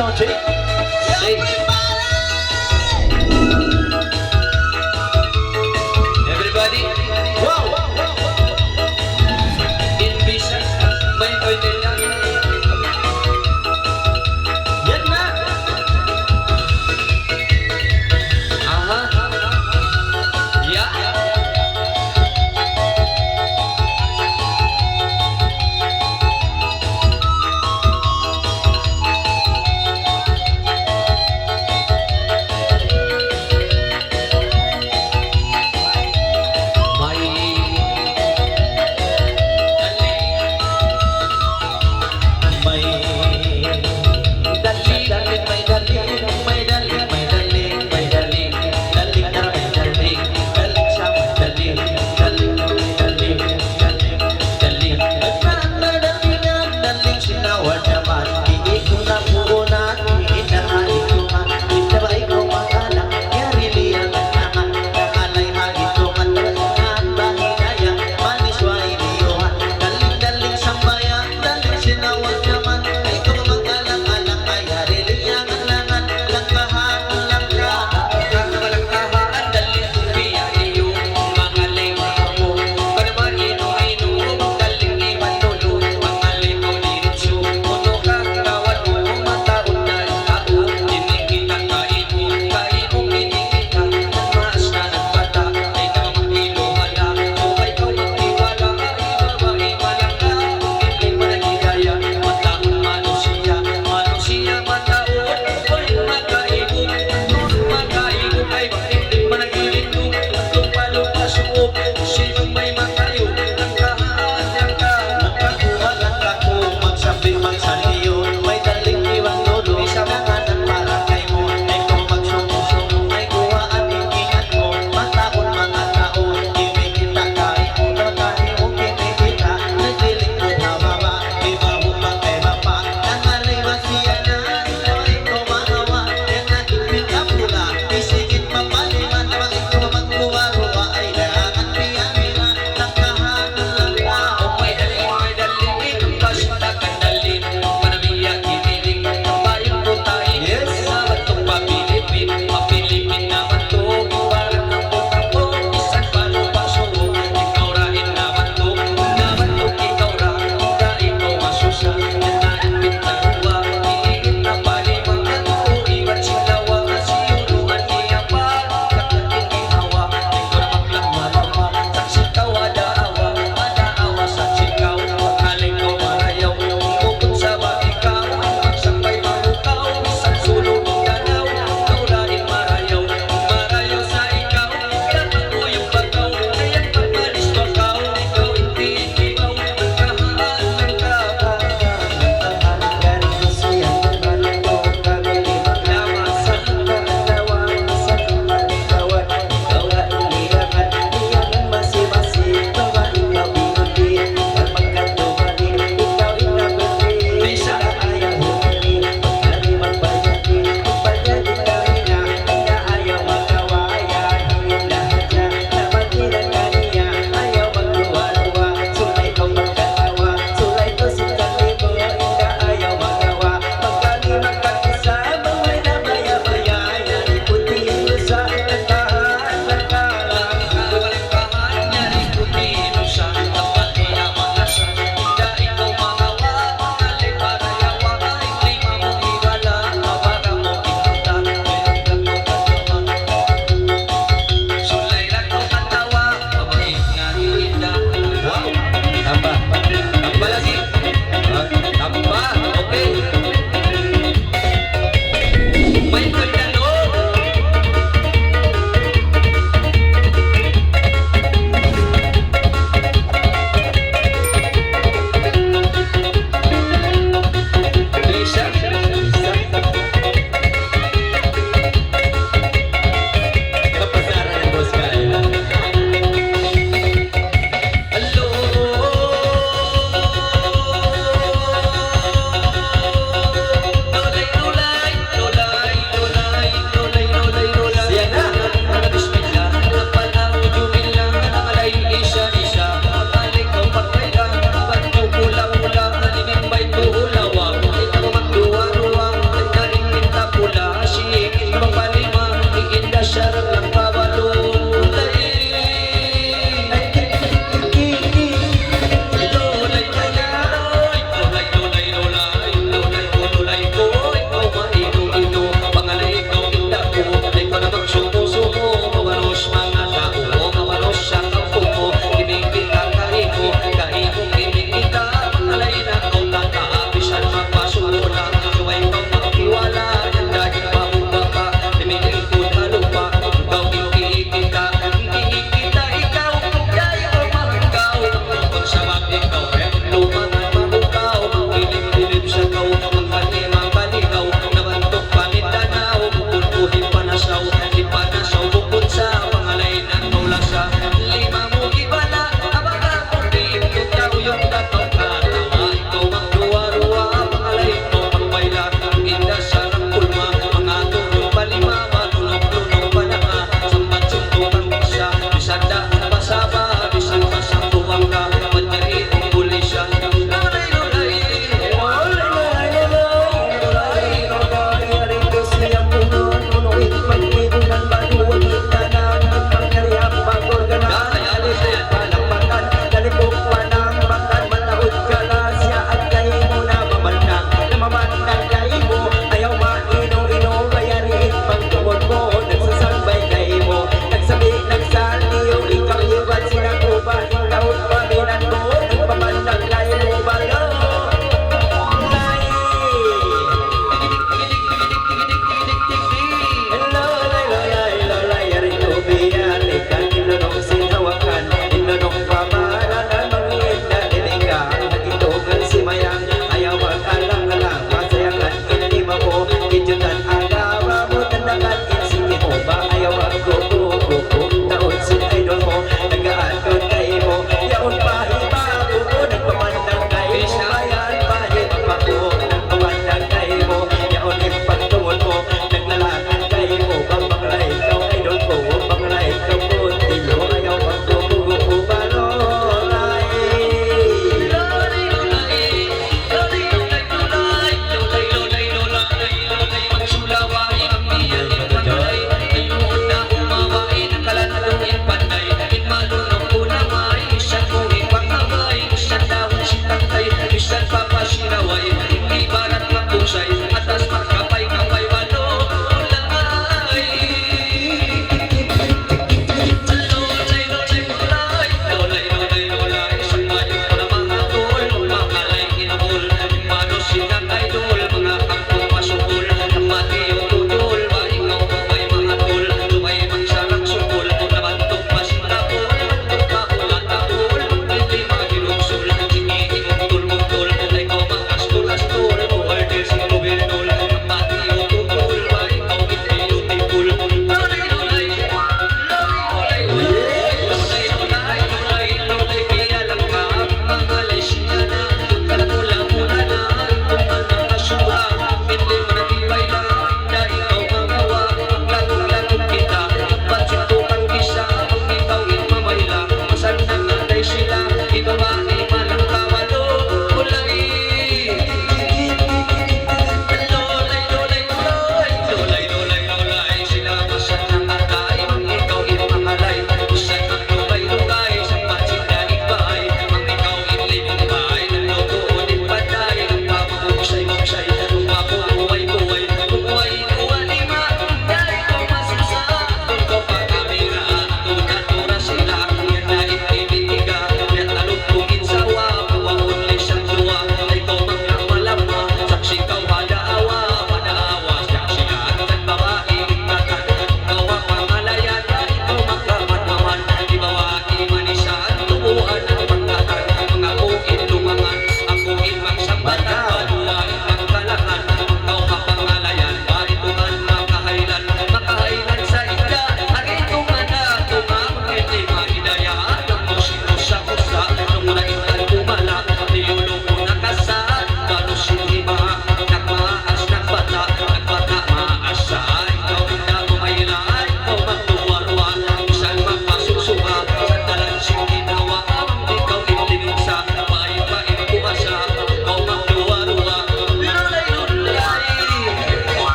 sound check. Say, everybody, Wow! in business, may hotel lang. Yan na! Aha. Yeah.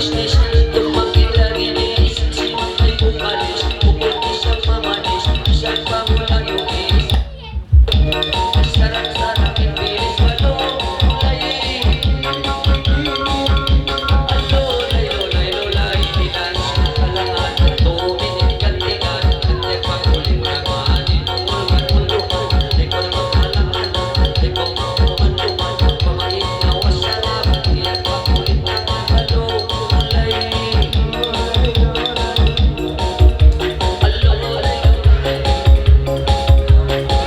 business, lumapit lagi ni isang simang ay bumalis, bukod isang mamanis, isang pamulang yugis. Sarap-sarap imbilis malulay. Alolay-lolay-lolay, pinas kalangan, tuminig kantingan, kante panguling namanin, ulman-ulungan, di ko naman kalangan, di ko makuman-tuman, pamain na wasarap, iyan panguling naman malulay.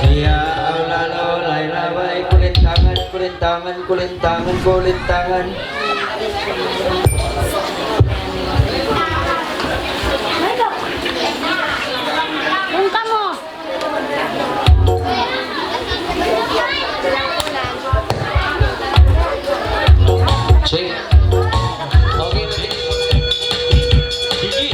Iya ang lalolay laway kulintangan, kulintangan, kulintangan, kulintangan. Bungka mo. Sige. Okay, sige. Sige.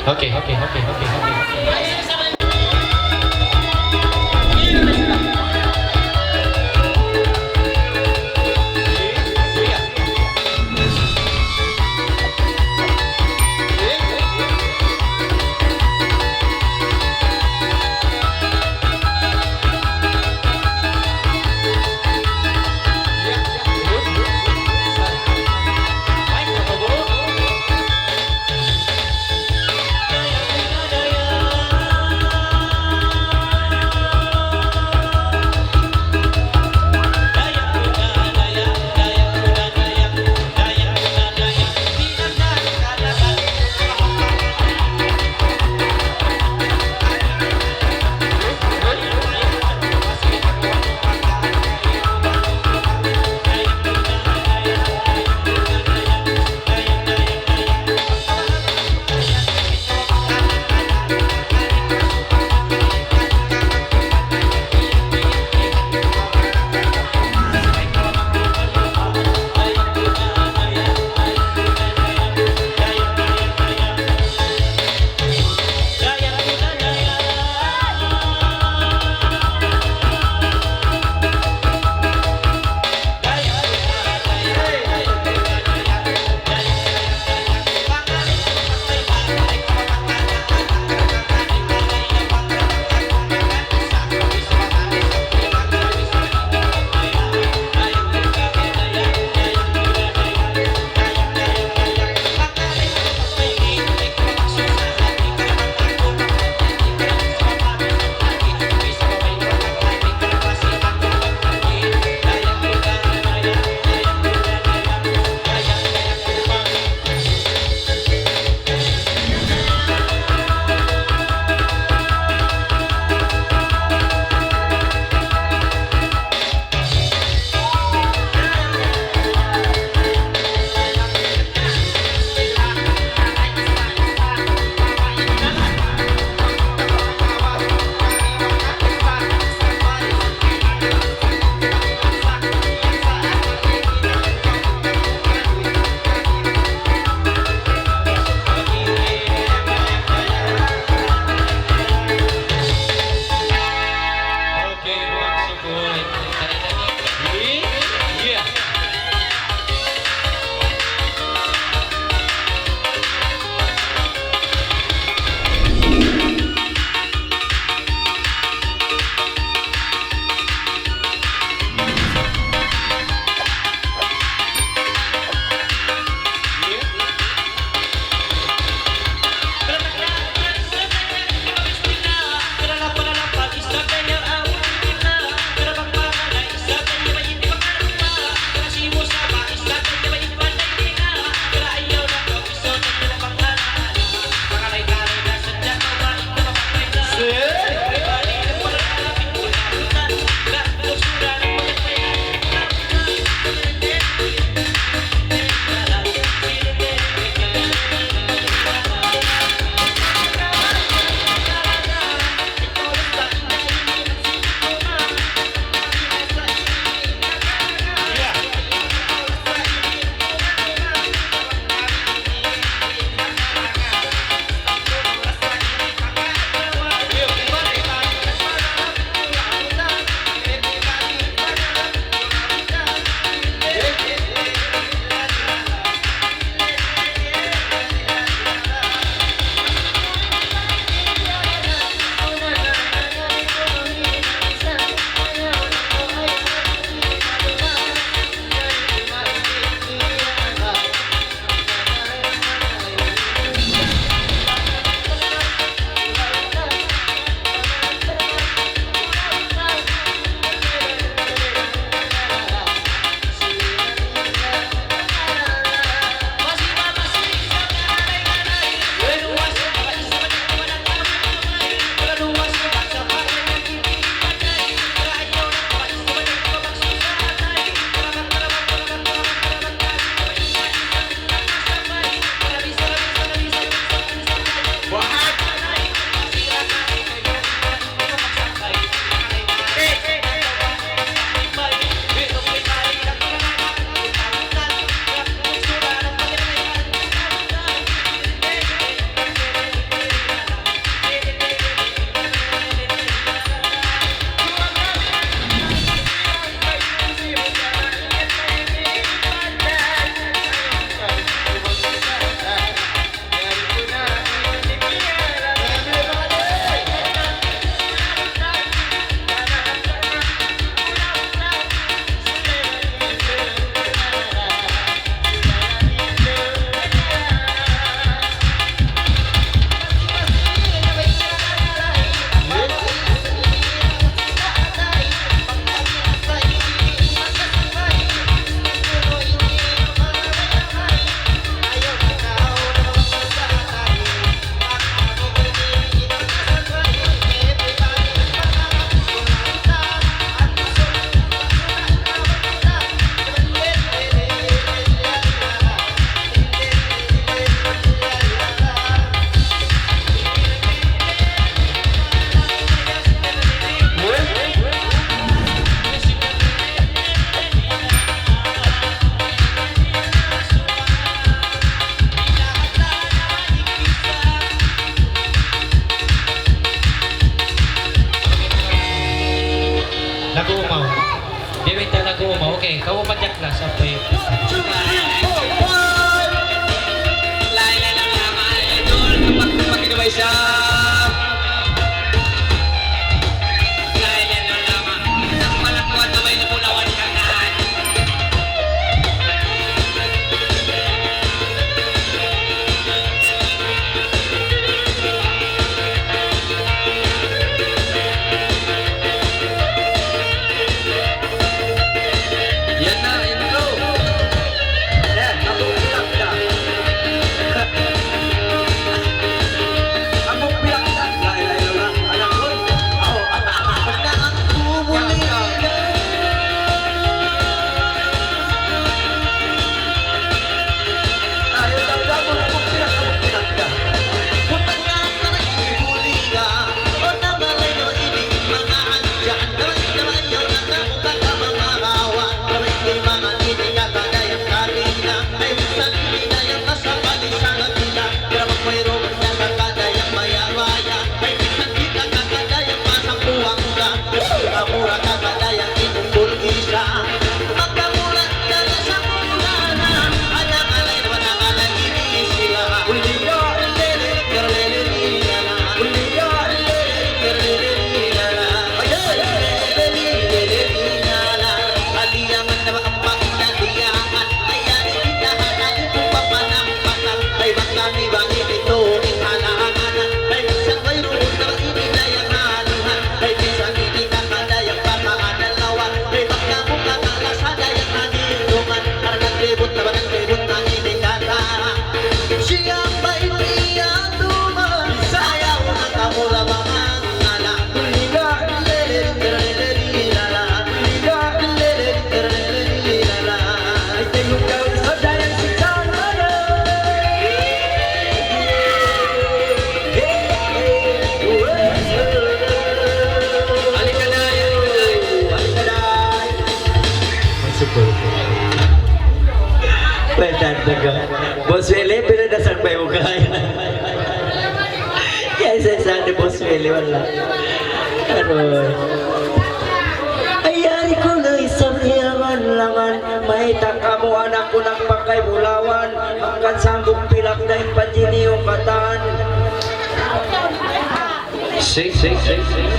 Oke. ko mo. Okay, kamu panjak na sa payo. Laila lang naman, idol. Kapag kinabay siya. Laila lang naman. Isang malatuan na may napulawan ka na. Yan na, intro. Yan, ako pilak na. Ako pilak na. Layo na. Alam ko. Ako. Bumuli. Layo daw daw. Ako pilak na. Bos Willie, pinadasal pa yung kaya. Kaya sa ni Bos Willie, wala. Ano? Ayari ko na isang hiyaman-langan. May takamo anak ko ng pakay bulawan. Hanggang sambong pilak na ipanjiniyong katan. Sing.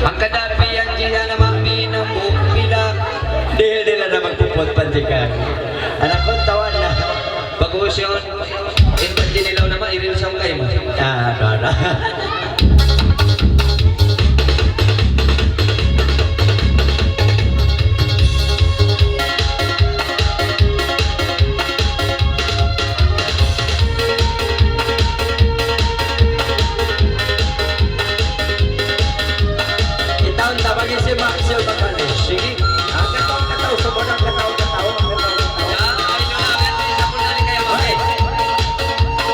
Ang kadapi ang jiya na maminang bumila. Dihil nila na magpupot-pantikan. Anak ko, tawan na. Bagus yun. Inpat dinilaw naman, iril sa kayo mo. Kara. Itaon tabagin si Maxwell Bacales. Sige. Ang kataw, sumunang kataw. Ya, ay nyo na, ganti sa punani kaya mamay.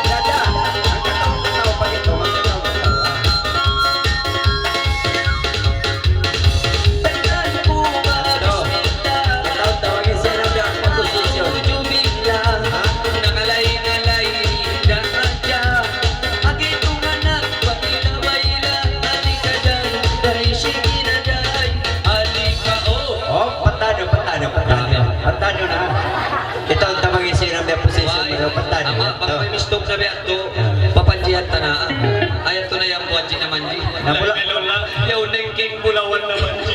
Dada, ang kataw pa ito. Tandaan po ba, Kataw, tawagin siya ng mga komposisyon. Jumila, nakalay-nalay, daraja. Agitong anak, paila-baila, halika day, day, sige na day, halika, oh. Oh, patano na. Ito ang tawagin siya ng mga posisyon mo. Patano. Ama, pag may mistog na biya to, papanjihan ta na. Ayat to na yung buwanji naman, Ji. Namula- Yaw, nengking bulawan naman, Ji.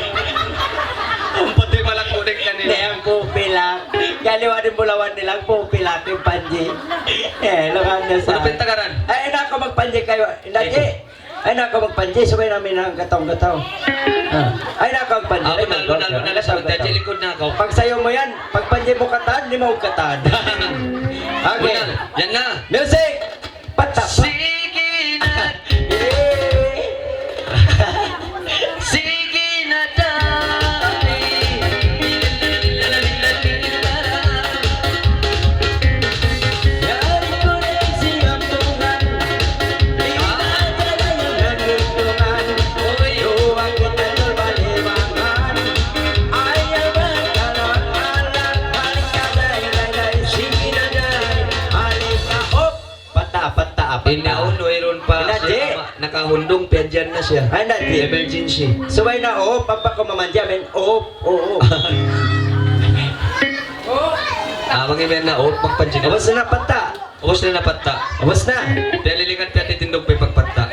Ang pati malakunik ka Hindi, nila. ang pupilak. Kaliwa din bulawan nilang pupilak yung panji. Lukan na sa... Ano pintagaran? Ay, na ako magpanji kayo. Lagi. Ay, na ako magpanji. Sabay namin ang gataw-gataw. Ay, na ako magpanji. Ako na, lunalo na lang. Sabi tayo, likod na ako. Pag sayo mo yan, pag panji mo kataan, di mo kataan. Okay. Una, yan na. Music! Patap! Sige na, sige na day. Yari ko na siyang tungan. Di na talaga yung nagustuhan. Luwag kita ng baliwangan. Ayaw ba kalak-kalak. Halika day. Sige na day. Halika, op! Pata. Inaon, mayroon pa. Hindi. Nakahundong, piadyan na siya. Ay, hindi. Emergency. Subay na, op. Papa ko mamandya, men. Op. Oo. Mangimen na o pagpanjin. Awas na pata. Ubos na napatta. Awas na. Dahil lilikan ka titindog pa pagpatta.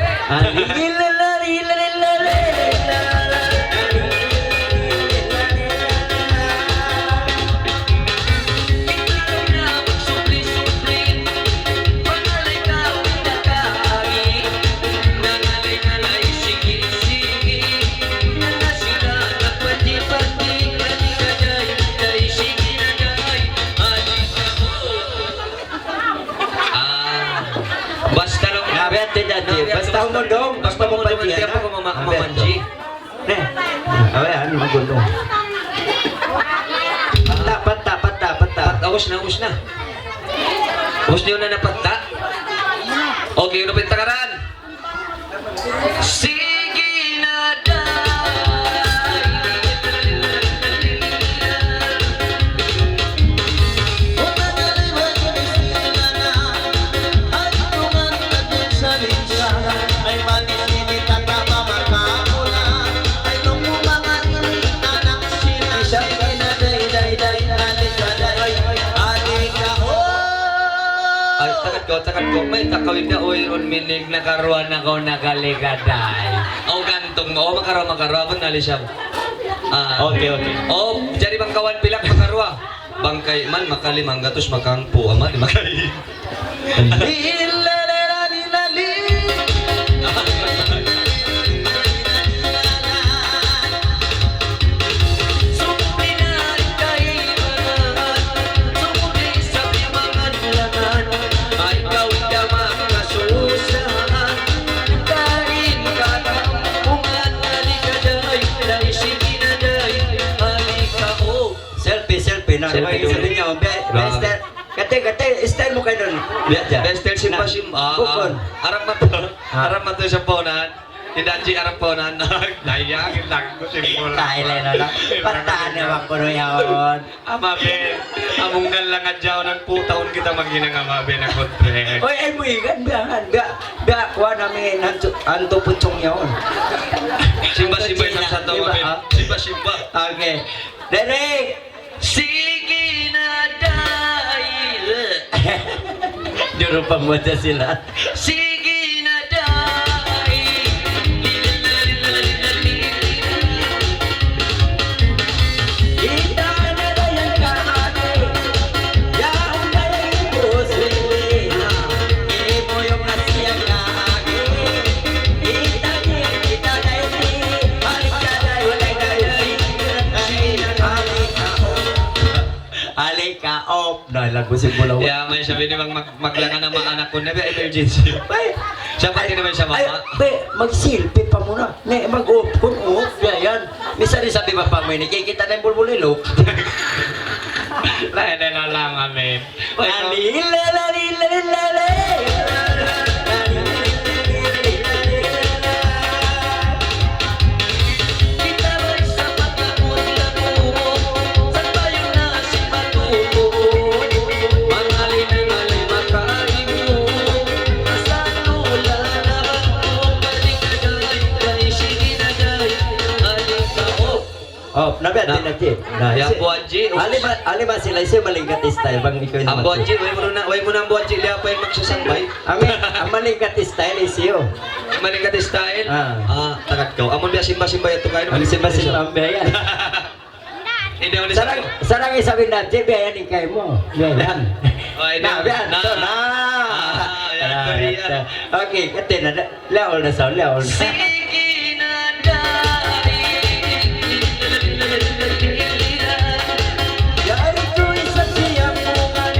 Basta lang. Nabiyat din dati. Basta mo dong. Basta mo dong. Kaya pa ko mamanji. Ayan, magulo. Pata. Awas na. Awas niyo na napatta. Okay, ano pintakaran? Sige na takat ko, may takawin na oiron minig na karuan ako nagaligaday. O gantong mo, makarwa, abang nali siya. Okay. O, jadi bang kawan pilak makarwa. Bangkay man, makalimang gatos makangpo, ama, di makay. Selfie na. Selfie Sabi niya, best kate, style mo kayo nun. Biat dyan. Bestel simpa. Bukon. Harap man to sa ponan. Tidak Ci harap ponan. Daya, kita ko simple. Thailand na lang. Pataan naman ko nun yun. Amabe, amunggal lang at jaw ng putaon kita maghinang amabe na kontre. Oy, ay mo ikan, biyangan. Biya, kuha namin anto putsong yun. Simba yung sa tawa, Simba. Okay. Derek! Sige na dahil. Juro pa mo sila. Sige na dahil. Kita na dayan ka ate. Yan na yung pusili. Imo yung nasiyang ka ate. Kita na yung halik ka na yung Alika op. Nalagusin mo lang. Yeah, may sabi ni maglangan ng mga anak ko na emergency. Bay, Siya pati naman siya mama. mag-silpi pa muna. Ne, mag-off. Kung off, yan. Misa rin sabi pa pa mo, nakikita na yung bulbulilo. Lain-lain lang amin. Kita ba'y sa pagkakunlago? Saan ba yung nasing matuto? Mangalin-ngalay makalimu. Nasaan wala na ako? Balik-agay, kay sige na day. Alik ka, Oh, nabiyan din natin. Yang buatji. Ali ba sila isa malingkat style bang ikaw yung Ang buatji, way mo na ang buatji. Liya pa yung magsasambay. Ang malingkat style is iyo. Manikat style. Ah. Takat ko. Amon biya simba-simba ito kayo. Ang simba-simba ang bayan. Hindi ako Sarang isabi na, Jay, bayan ikay mo. Yan. Nabiyan. Yan, Korea. Okay, kati na. Leol na sa, leol na. Sige na dahil. Dahil ito'y sa siyapungan,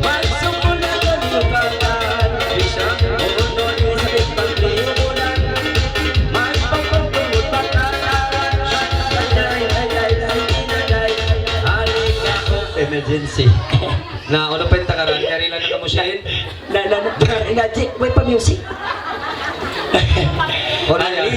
magsumul na ganlukangan. Isang unod sa pagpaglimunan, magpapagpagod pagkakaran. Halika ko. Emergency. Na, ano pa yung takaran? Kaya lang nakamusyahin. Jay, may pa-music. O na yan.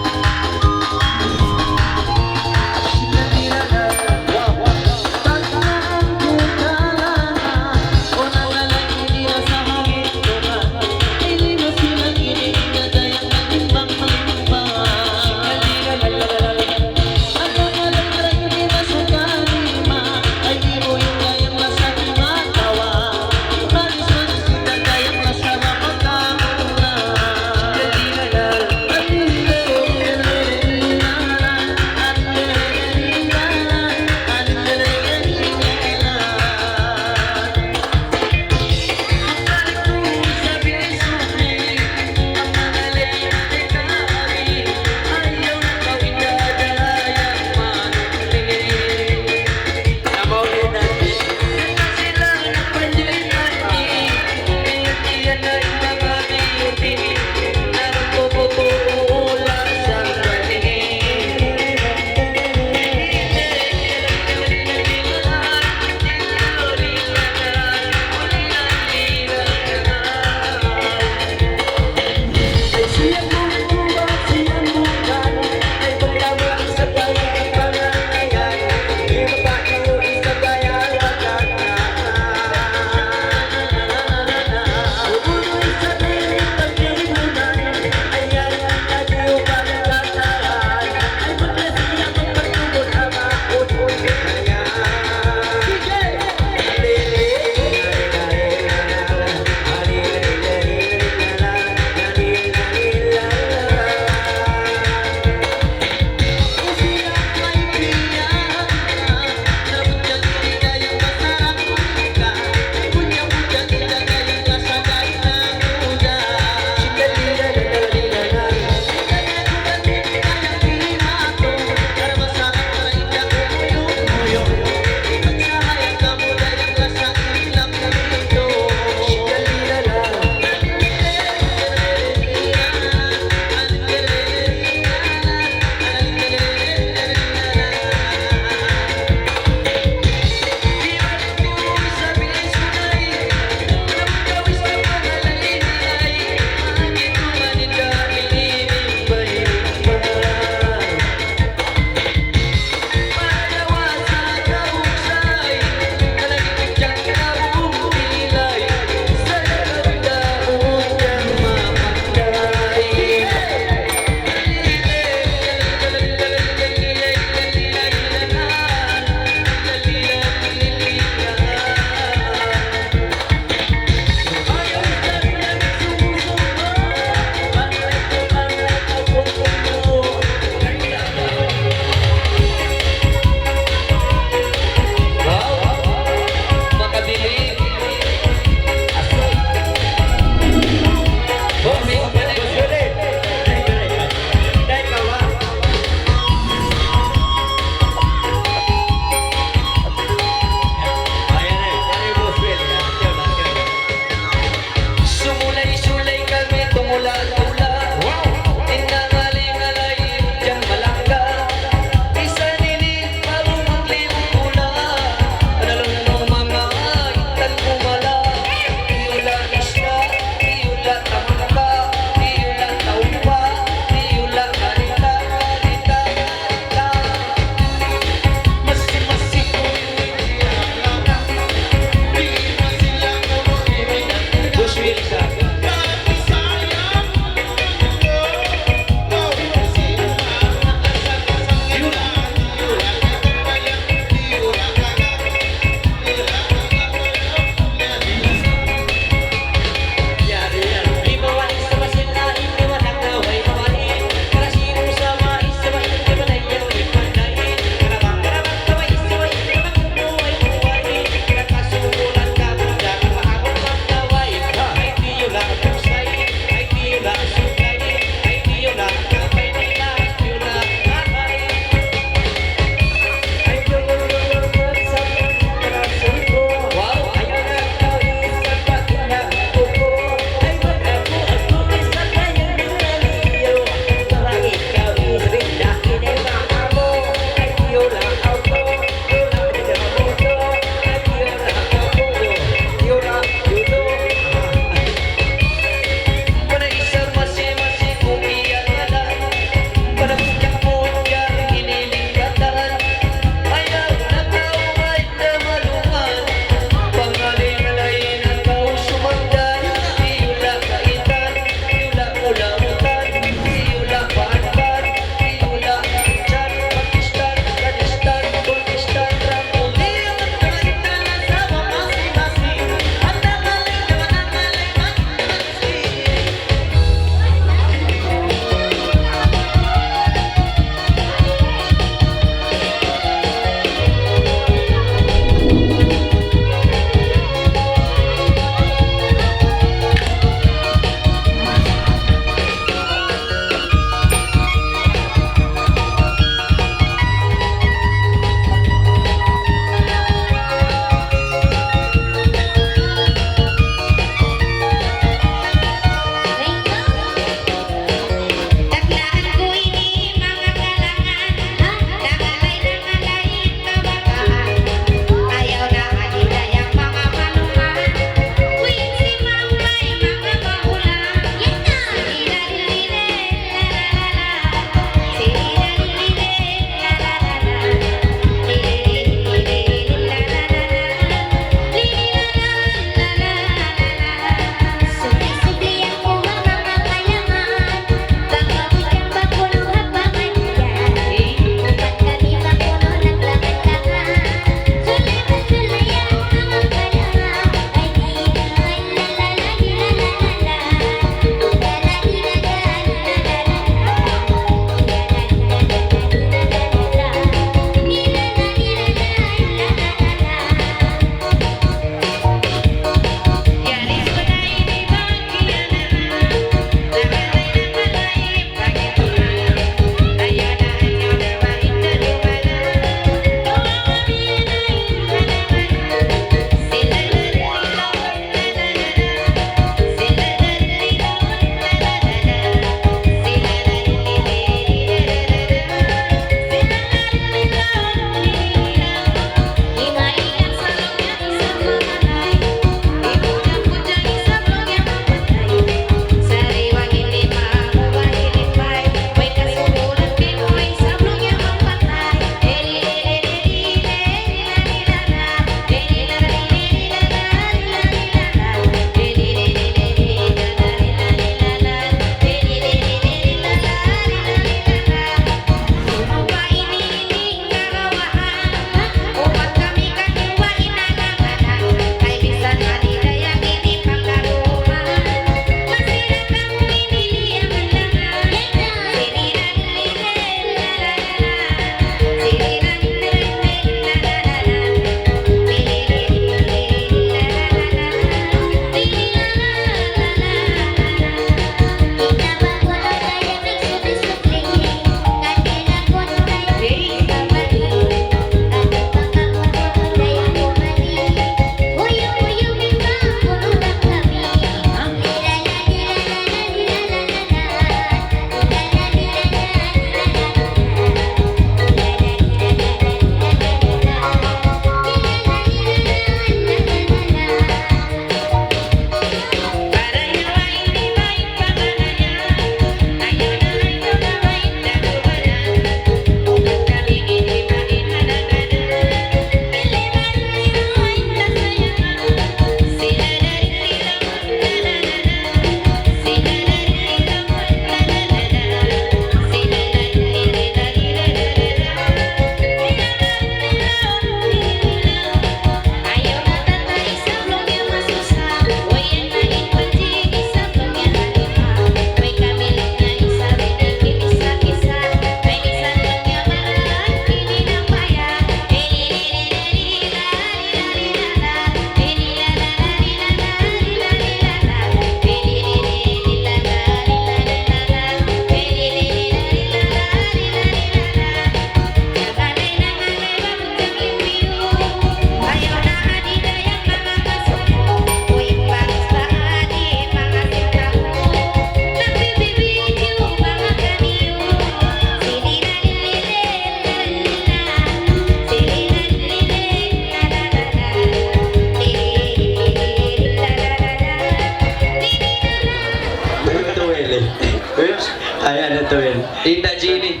Inda Gini.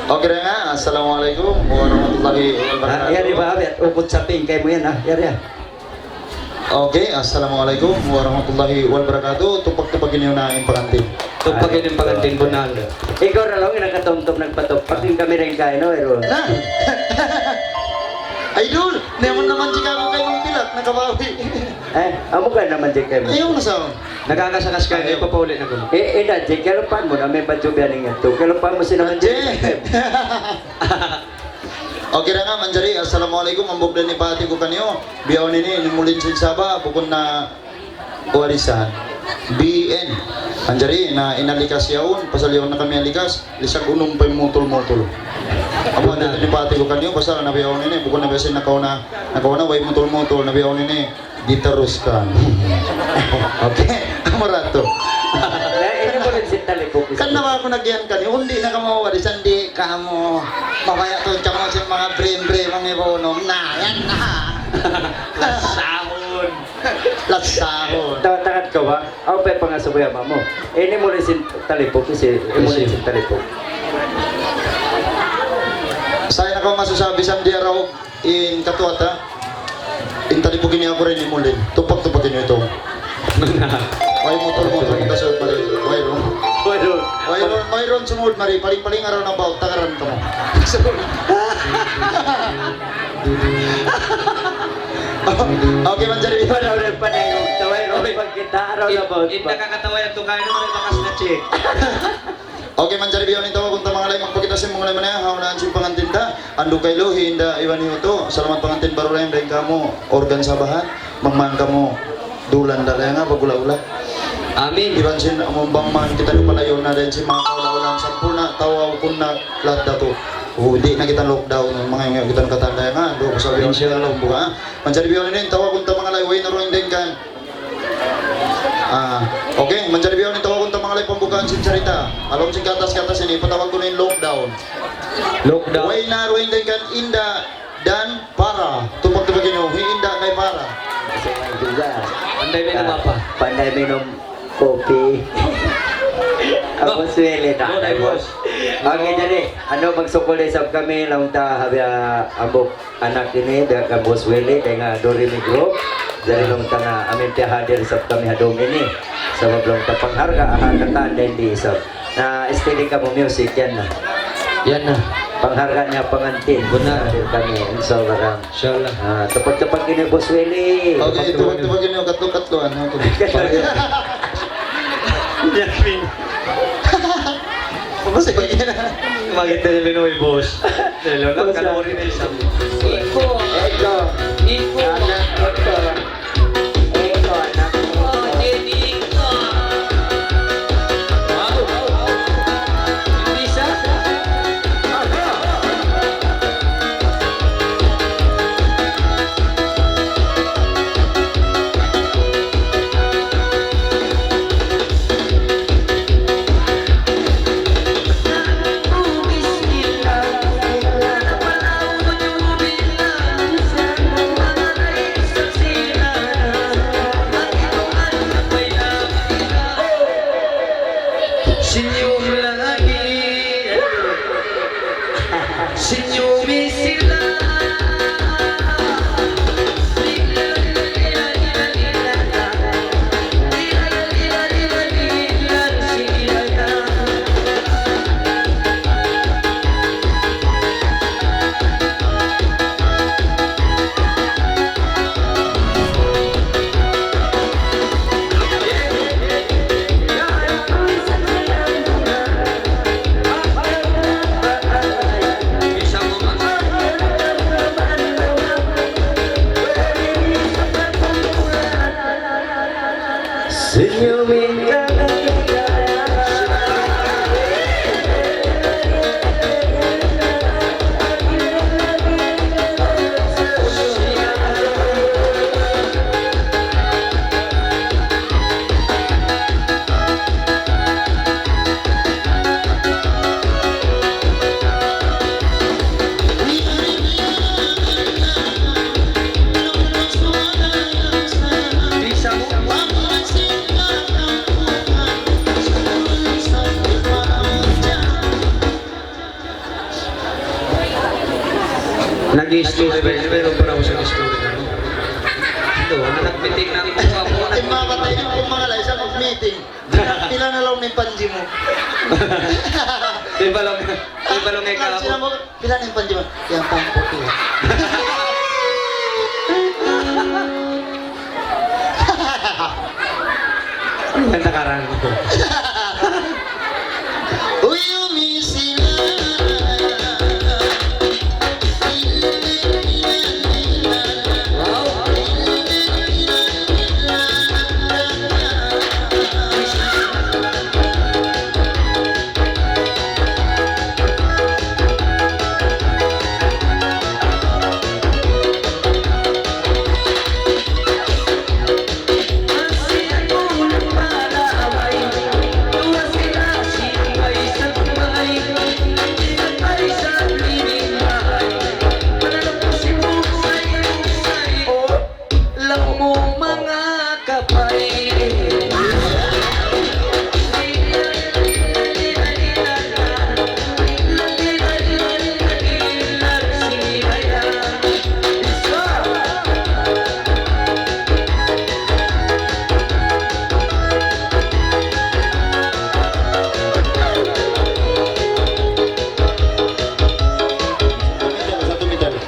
Okay na nga, assalamualaikum warahmatullahi wabarakatuh. Yari ba? Ukot sa ping kay mo yan ha. Yari ha. Okay, assalamualaikum warahmatullahi wabarakatuh. Tupak-tupagin niyo na yung pangantin. Tupagin yung pagantin ko na. Ikaw na lang yung nakatumtum nagpatupak yung kami rin kayo no? Pero... Na! Idol! Naman si Kamo kayo ng pilak, nakabawi. Amo ka naman dyan kayo mo. Ayaw na sa Nagkakasakas ka, hindi pa paulit na gulo. Dad, kalupan mo na may badyo biyaning yan to. Kalupan mo sila man dyan. Okay na nga, Manjari, assalamualaikum. Ang bugdan ni Pati ko kanyo. Biyaw nini, nimulin sin Saba, bukod na warisan. BN. Manjari, na inalikas yaon, pasal yaon na kami alikas, lisag unong pa yung mutol-mutol. Ang bugdan ni Pati ko kanyo, pasal na biyaw nini, bukod na besin nakaw na, way mutol-mutol, na biyaw nini, gitarus ka. Okay, amarato. Ini mo rin si Talipok. Kan naman ako nagyan ka ni, hindi na ka mawarisan, di ka mo. Mamaya to mo si mga brain mga ibonom na, yan na. Lasahon. Lasahon. Takat ka ba? Ako pa yung pangasubuya mo. Ini mo rin si Talipok kasi ini mo rin si Talipok. Saya na ko masasabi sa di araw in katuata. In talipugin niya ako rin imulin. Tupak-tupagin niyo ito. Way motor kita sa mali. Mayroon sunod mari. Paling-paling araw ng baut. Takaran ka mo. Okay, Manjari. Ikaw na rin pa na yung taway ro pag kita araw na ba? Inda kakatawa yung tukain naman yung bakas na chick. Okay, Manjari biyaw nito kung tamang alay magpakita sa mga laman na haunaan si pangantinda. Ando kay lo hinda iwan niyo to. Salamat pangantin baro rin dahil kamo organ sa bahan. Mangman kamo dulan dala nga pagula-ula. Amin. Iban sin among bangman kita ni palayo na din si mga kaula-ulan sampuna tawaw kun na lahat dato. Hindi na kita lockdown mga nga kita katanda nga do sa biyaw siya lang buka. Manjari biyaw ni tawa kun ta mga layway na roin din kan. Okay, manjari biyaw ni tawa kun ta mga lay pambukaan sin charita. Alom sin katas-katas ini patawag ko na yung lockdown. Lockdown. Way na roin din kan inda dan para. Tupak-tupagin nyo, hinda kay para. Anday may namapa. Panday minom kopi. Ako suwele na. Ay, boss. Okay, jadi, magsukuli sab kami lang ta habya abok anak ini biya ka boss Willie dengan Dori Group. Jadi lang ta na amin ti hadir sab kami hadong ini. Sabab lang ta pangharga katan din di sab. Na steady ka mo music yan na. Yan na. Pangharga niya pangantin. Benar. Hadir kami insyaallah. Inshallah. Tepat-tepat gini boss Willie. Okay, tupak-tupagin nyo, katlo-katloan. Yamin. Kasi kaya na. Makita niya Linoy, boss. Dalo na kanori na isang. Eko. Iko. Anak eko. Eko anak. Senyum lagi, senyumi sila. Senyumin ka. Bisa mo. Nag-i-story ba yun? Meron pa na ako sa story na no? Ito, nagmeeting na ito ako. Ay mga patay niyo kung mga laisa mag-meeting. Pila na lang ng panji mo. Di ba lang ikaw Sila mo, pila na yung panji mo. Yang pangpo pila. Ang nakaraan ko. Uyumi sila.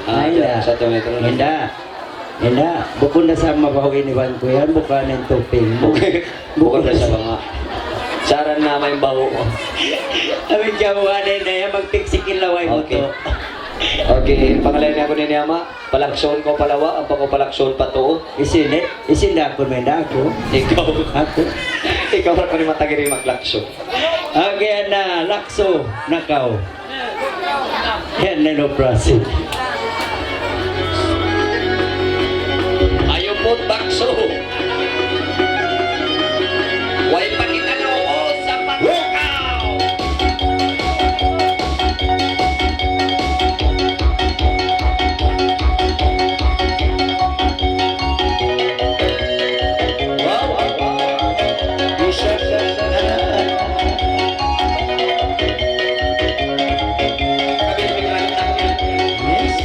Ay, Hinda. Hinda, bukod na sa mapahugin ni Juan ko yan, buka ng tuping mo. Bukod na sa mga saran na may baho. Amin ka mo, na yan, magpiksikil laway mo Okay. to. Okay, pangalan niya ko ni Ama, palakson ko palawa, ang pagpapalakson pa to. Isinda ko, may na ako. Ikaw, Ako. ikaw pa rin matagiri maglakson. Okay, na, lakso, nakaw. Yan na no process. Ayaw po bakso. Way pakinaloo sa pagkaw. Wow, wow, wow. Isa, Yes.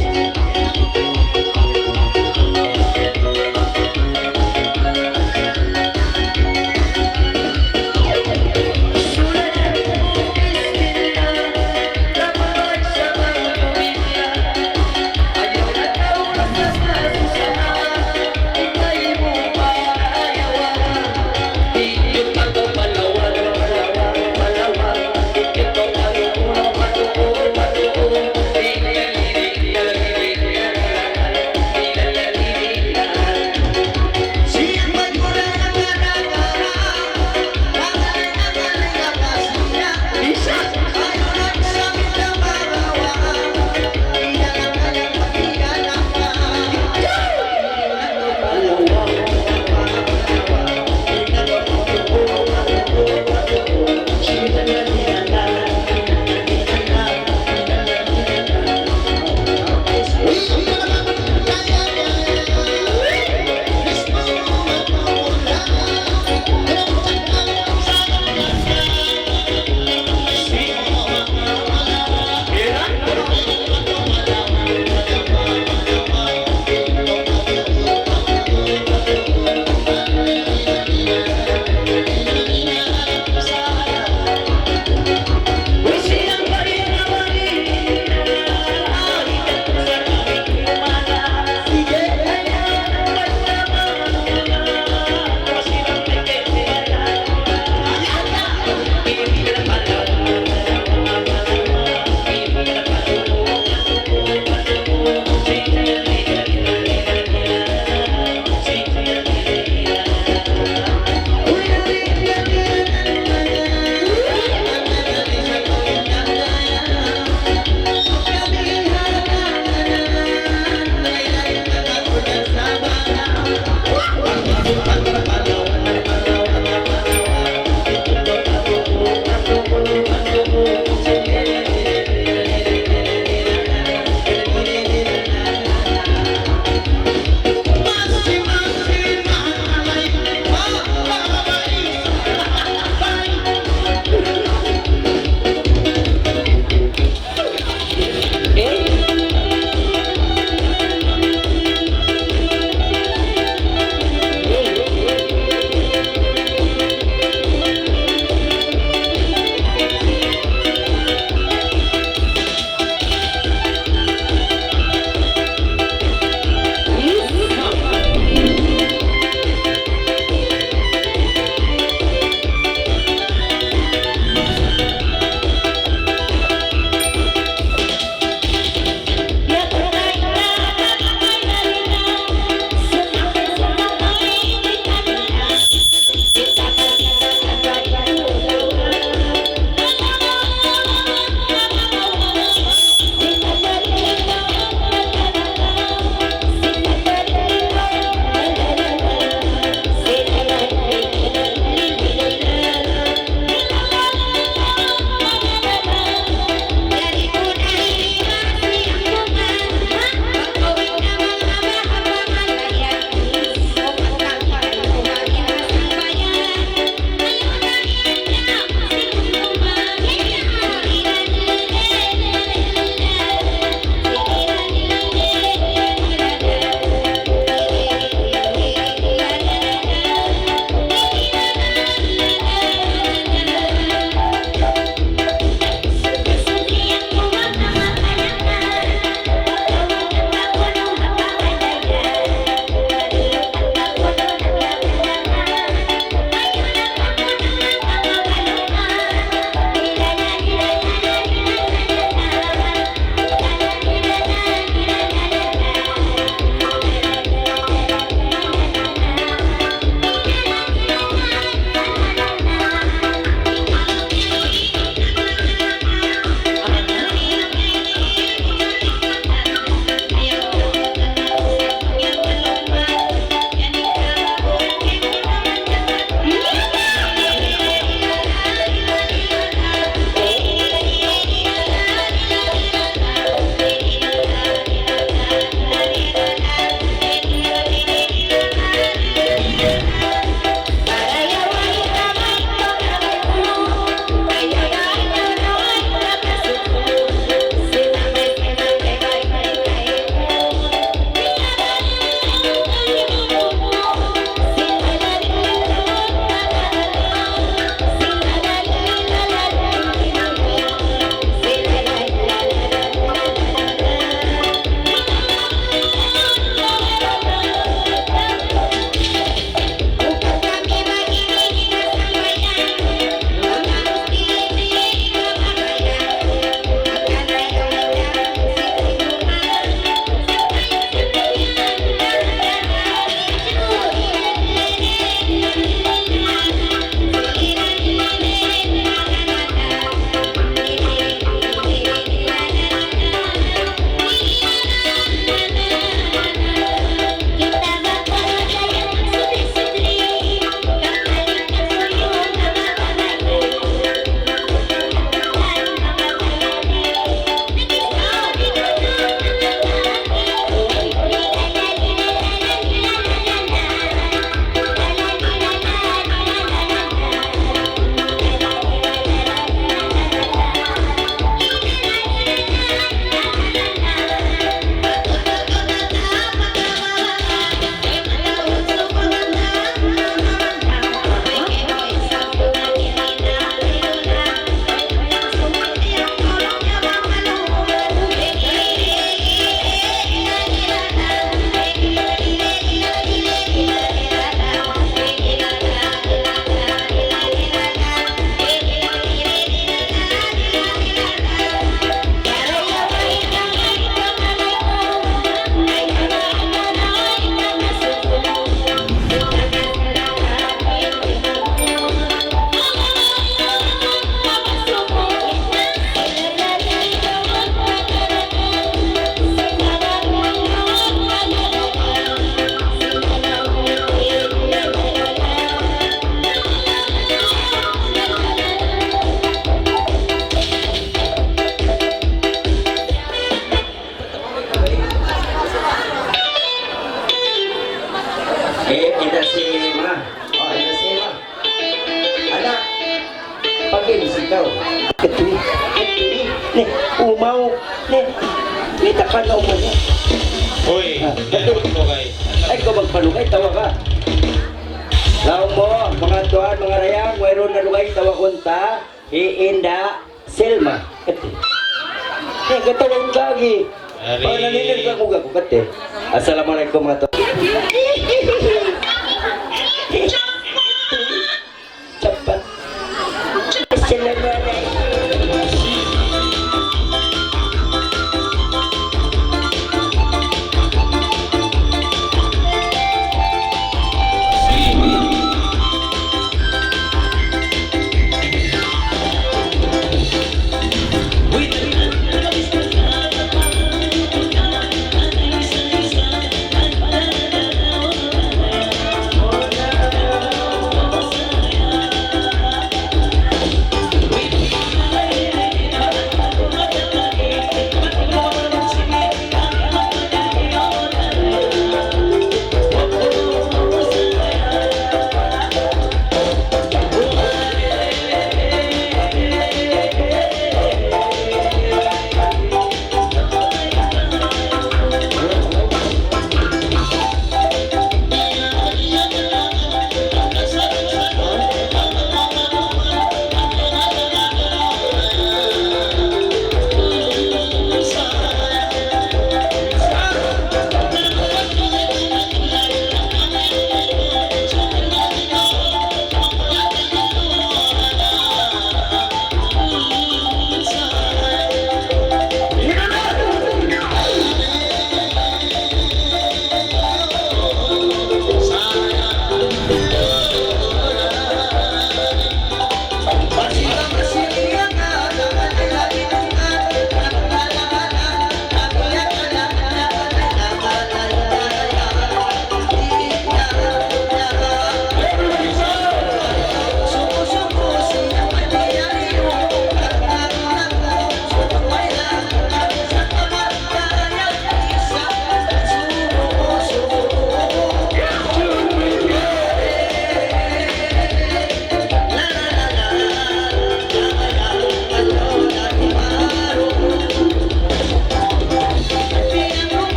ikaw. Katui. Ni, umaw. Ni, takan na umaw niya. Uy, ano kay? Ay, ikaw magpalugay, tawa ka. Laong mo, mga tuan, mga rayang, mayroon na lugay, tawa kunta, iinda, Selma. Ni, katawang gagi. Ari. Pag naninig ka kung kate. Assalamualaikum mga tuan. Cepat. Assalamualaikum.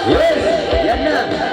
Yes, yan na.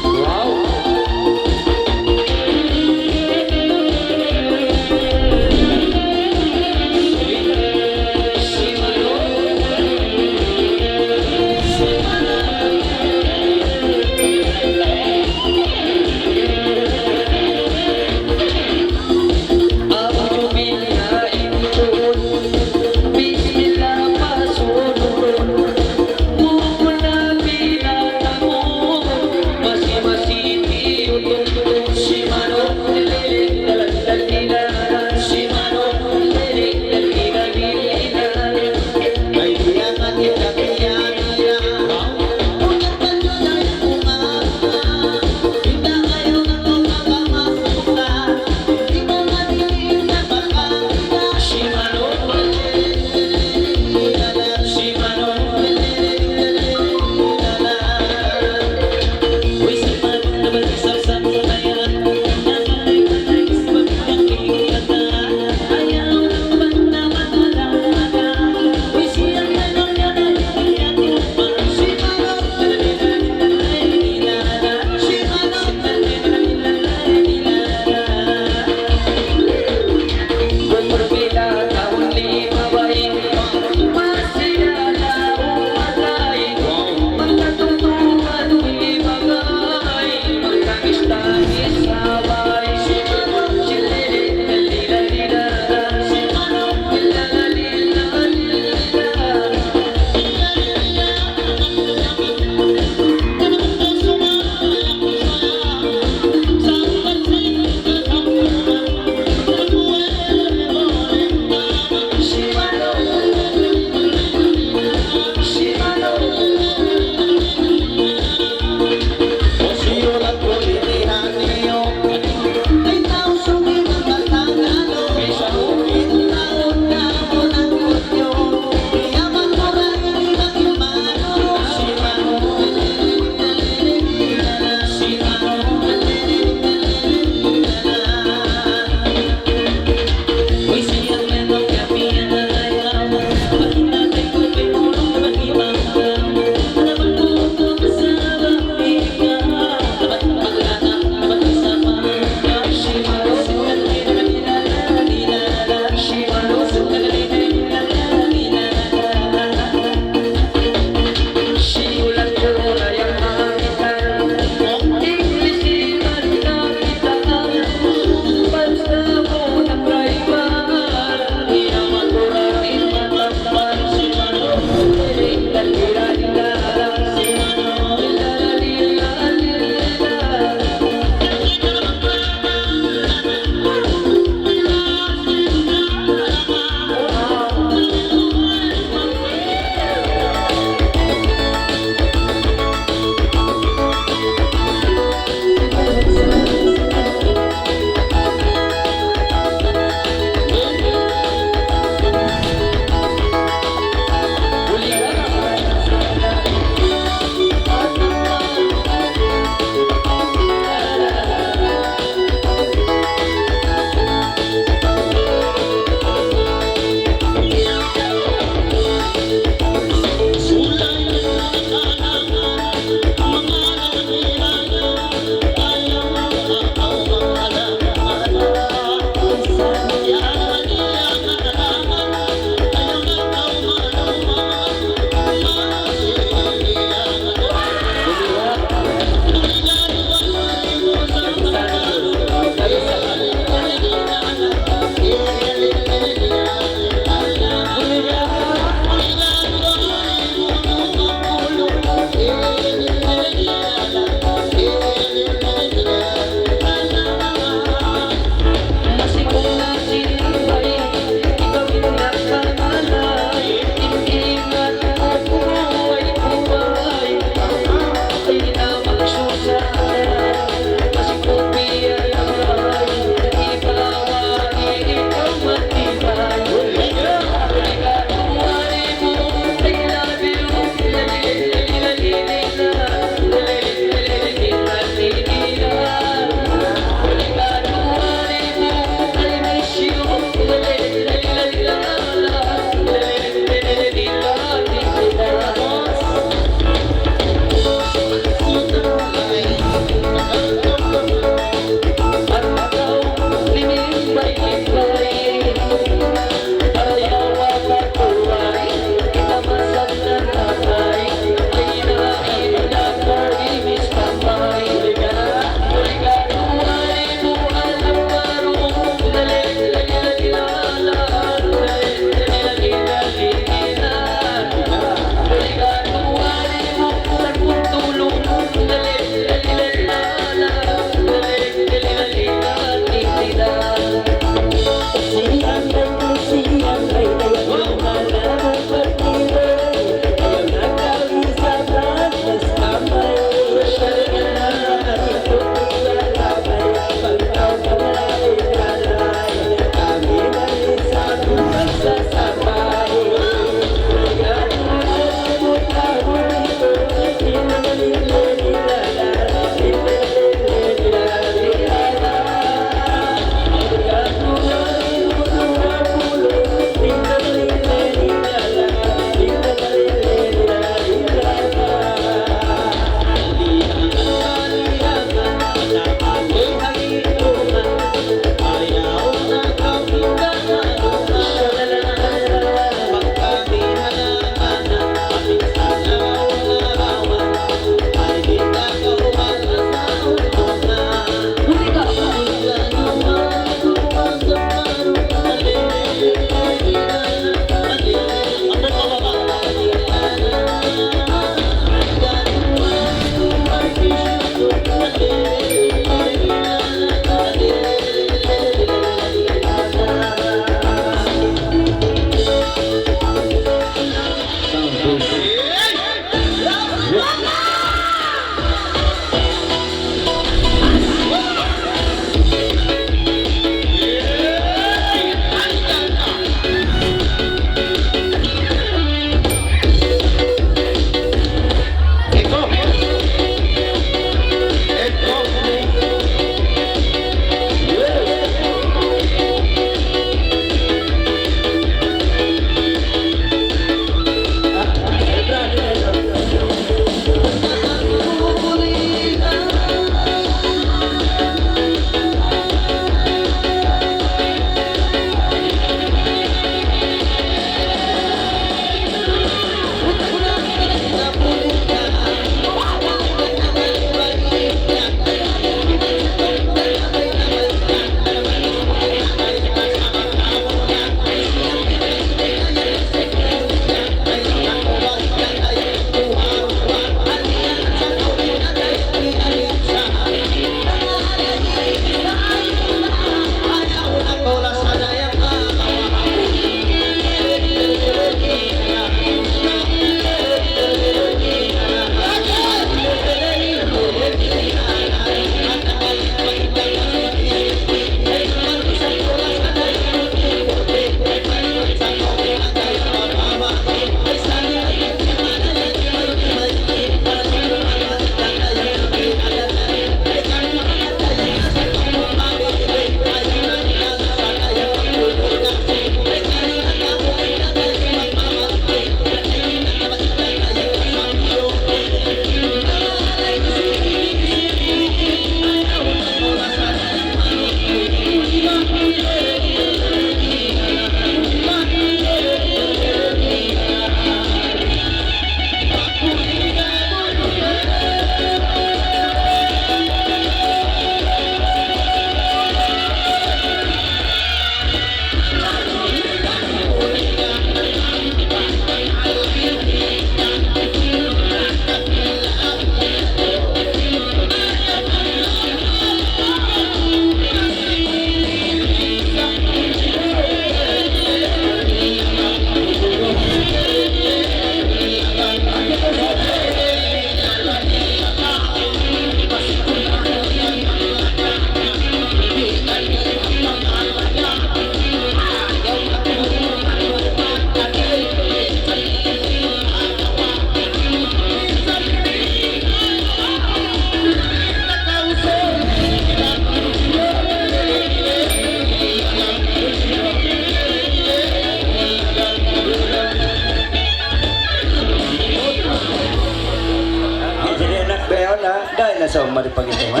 sama di pagitungan.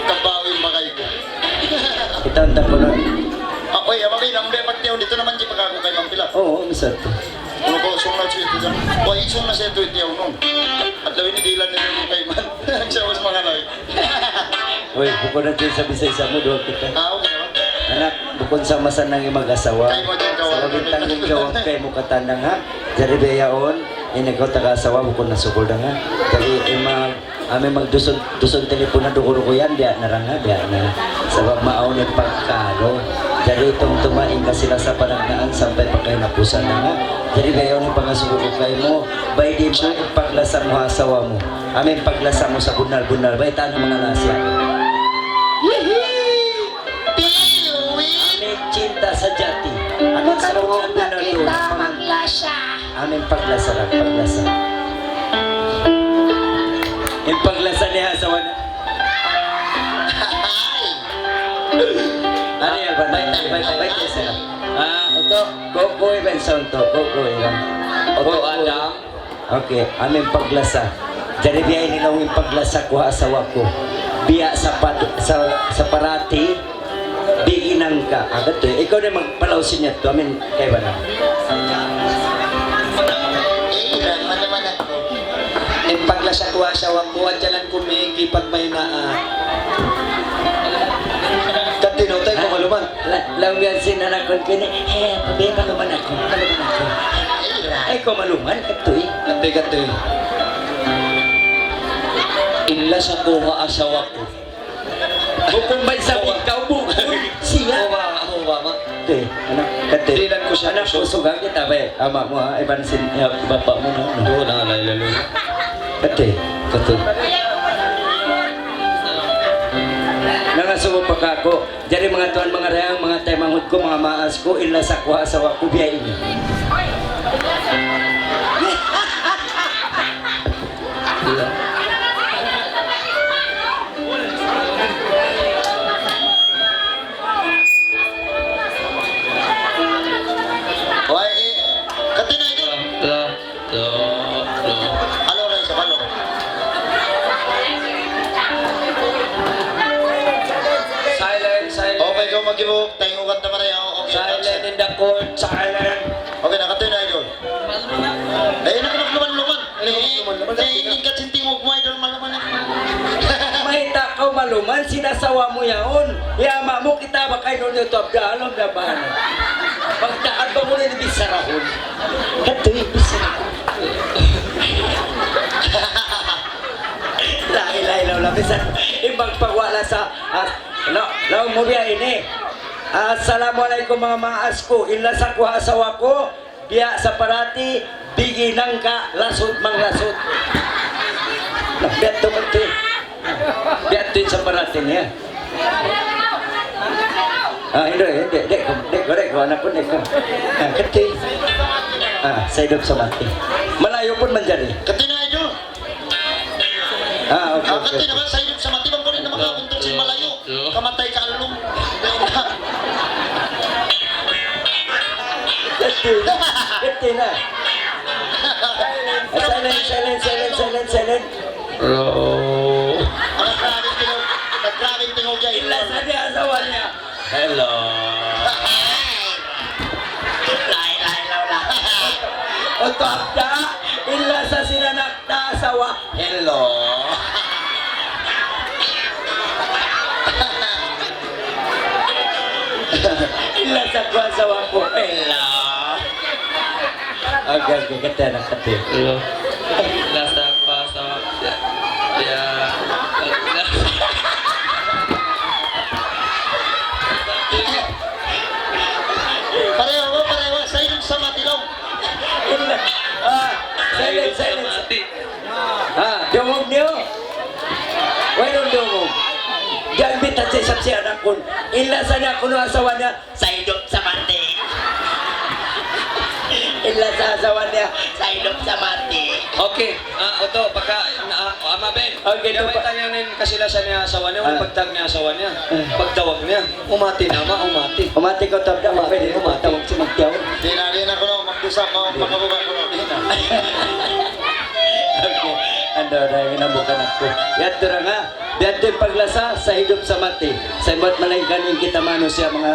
Kabawin ba kayo? Kita unta ko na. Oy, amami nang pagtiyaw dito naman di pagkaku kay Mang Pila. Oo, misal to. Ano ko sung na siya dito. Boy, sung na siya dito tiyaw nung. At lawin ni dilan ni kay Man. Siya was mga noy. Uy, bukod na sa bisay sa mo, doon kita. Okay. Anak, bukod sa masanang mag-asawa, Kay mo din sa kawan. wabintang yung gawang kay mo katandang ha, dari bayaon, inagaw taga-asawa, bukod na sukol na nga. Dari aming magduson telepon na dukuro ko yan, diya na ranga, diya na. Sabab maaw ni pagkalo. Dari itong tumain ka sila sa panagnaan, sampai pa kayo napusan na nga. Dari bayaon yung pangasuko kay mo, bay di mo ipaglasa mo asawa mo. Aming paglasa mo sa bunal-bunal, bay taan ang mga lasya. Aming cinta sa jati. Aming sarungan na doon. Maglasya. Aming paglasa lang, paglasa. Yung paglasa niya asawa na. Ano yan ba? Bait sir. Ito, Kokoy ba yung sound to? Kokoy lang. Oto Adam. Okay, aming paglasa. Dari biyay nila yung paglasa ko asawa ko. Biya sa parati, biginang ka. Agad to. Ikaw na magpalawsin niya to. Amin, kay ba na? Yung paglasa ko asawa ko, adyanan ko may pag may naa. Katinutay ko maluman. Langgan sinanakon kini. Pabi maluman ako. Ay ko maluman katoy. Katoy. Inlas ako ha asawa ko. Bukong ba sa ikaw mo? Siya. Ako ba ma? Katoy, anak katoy. Dilan ko siya. Anak ko sugang kita ba? Ama mo ha, ipansin bapa mo no. Doon na lalo. Katoy. Nangasubo pa ka ko. Jadi mga tuan mga rayang, mga taymangod ko, mga maas ko, ila sa kuha asawa ko biya ini. Oy, katina ito. Alo na isa palo. Silent. Okay, go mag-ibok. Tayo ugat naman na okay. Silent in the court. Silent. Okay, nakatina idol. Eh, nakumakluman-luman. Eh, ingat sinting mo kumain doon malaman. Mahita ka maluman, sinasawa mo yaon. Yama mo kita ba kayo nun ito abdalong gabahan. Pagdaan ba mo rin bisarahon? Katoy, bisarahon. Lahi-lahi lang bisan. Ibang pagwala sa... Law mo biya ini. Assalamualaikum mga maas ko. Ila sa kuha asawa ko. Biya sa parati. Biginang ka. Lasot mang lasot. Biat to katoy. Biat to sa parati niya. Hindi ko anak ko katoy. Sa idop sa mati. Malayo pun manjari. Katina idol. Okay. Katina ba sa idol sa mati bang ko rin na makapunta sa malayo. Kamatay ka alum. Katoy na. Silent. Nagkrabing tingog niya. Ila sa niya asawa niya. Hello. Oto abda. Ila sa sinanak na asawa. Hello. Ila sa kuha asawa ko. Hello. Okay, katoy na katoy. Hello. Nasa pa sa Pareho. Sa idol sa mati daw. Silent. Dungog niyo. Walang dungog. Diyan bitat sa isap siya anak ko. Ilasa niya kuno asawa niya sa idop sa mati. Ilasa asawa niya sa idop sa mati. Okay, oto pagka ama Ben. Okay, Kaya may pa- tanyanin kasi siya niya asawa niya, pagtag niya asawa niya. Ah. Pagtawag niya, umati na umati. Umati ko tabda mapwede umatawag si magtiyaw. Di na ako no. Magdusap. Makababa ko no. Di na. Okay. Ando na yung inabukan ako. Yato na nga. Yato yung paglasa sa hidop sa mati. Sa iba't malayang kanin kita mano siya mga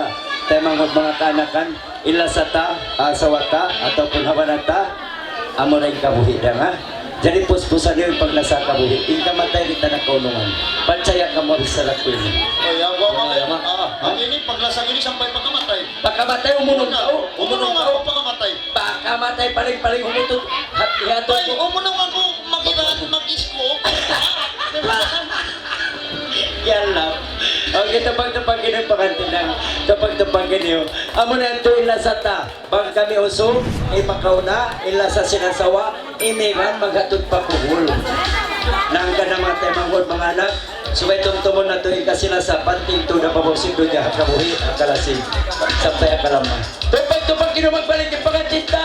mga kanakan. Ilasata, asawata, ataupun hawanata. Amo na yung kabuhida nga. Jadi puspusan yung paglasa kabuhid. Yung kamatay kita na kaunungan. Pansaya ka mo sa lakwin. Ay, ako mga ang ini paglasang ini sampai pagkamatay. Pagkamatay, umunong ka. Umunong ako pagkamatay. Pagkamatay, paling humutog. Hatihato Ay, ko. umunong ako makiraan mag-isko. Yan lang. Ang kitapag-tapag ng pangantinang, tapag-tapag niyo. Amo na ito ilasata. Bang kami usog, ipakauna, ilasa sinasawa, imiran, maghatod pa puhul. Nang ka na mga temangod mga anak, subay tumtumon na ito ikasilasapan, tinto na pabusin doon niya, kabuhi, akalasing, sampay akalama. Tapag-tapag niyo magbalik yung pangantinta!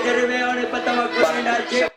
Jeremy, ano patawag ko ni Najib.